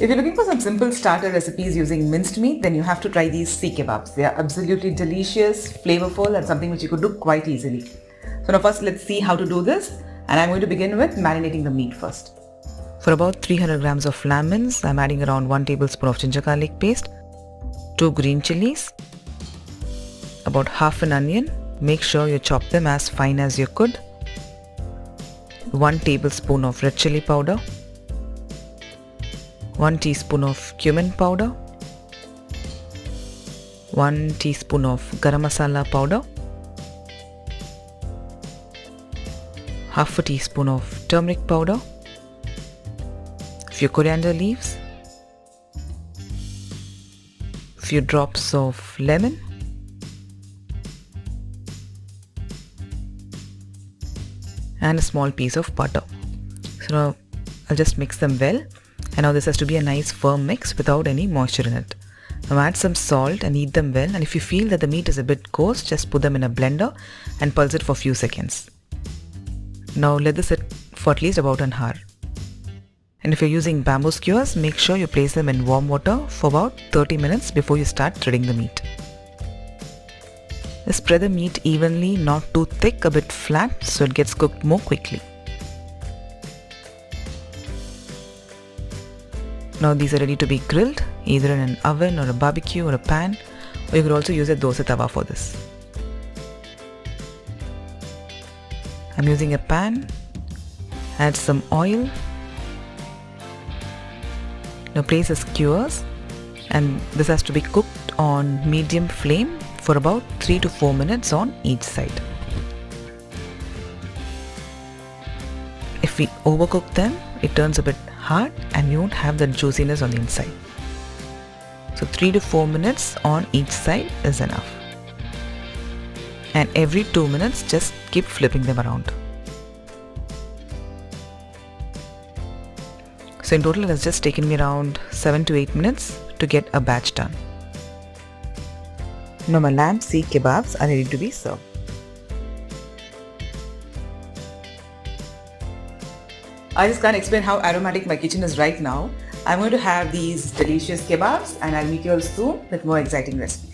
If you're looking for some simple starter recipes using minced meat, then you have to try these Seekh Kebabs. They are absolutely delicious, flavorful, and something which you could do quite easily. So now first let's see how to do this. And I'm going to begin with marinating the meat first. For about 300 grams of lamb mince, I'm adding around 1 tablespoon of ginger garlic paste, 2 green chilies, about half an onion. Make sure you chop them as fine as you could. 1 tablespoon of red chilli powder, 1 teaspoon of cumin powder, 1 teaspoon of garam masala powder, half a teaspoon of turmeric powder, few coriander leaves, few drops of lemon, and a small piece of butter. So now I'll just mix them well, and now this has to be a nice firm mix without any moisture in it. Now add some salt and knead them well, and if you feel that the meat is a bit coarse, just put them in a blender and pulse it for a few seconds. Now let this sit for at least about an hour. And if you're using bamboo skewers, make sure you place them in warm water for about 30 minutes before you start threading the meat. Spread the meat evenly, not too thick, a bit flat, so it gets cooked more quickly. Now these are ready to be grilled, either in an oven or a barbecue or a pan, or you could also use a dosa tawa for this. I'm using a pan, add some oil. Now place the skewers, and this has to be cooked on medium flame for about 3 to 4 minutes on each side. If we overcook them, it turns a bit hard and you won't have the juiciness on the inside. So 3 to 4 minutes on each side is enough. And every 2 minutes, just keep flipping them around. So in total, it has just taken me around 7 to 8 minutes to get a batch done. Now my lamb Seekh Kebabs are ready to be served. I just can't explain how aromatic my kitchen is right now. I'm going to have these delicious kebabs, and I'll meet you all soon with more exciting recipes.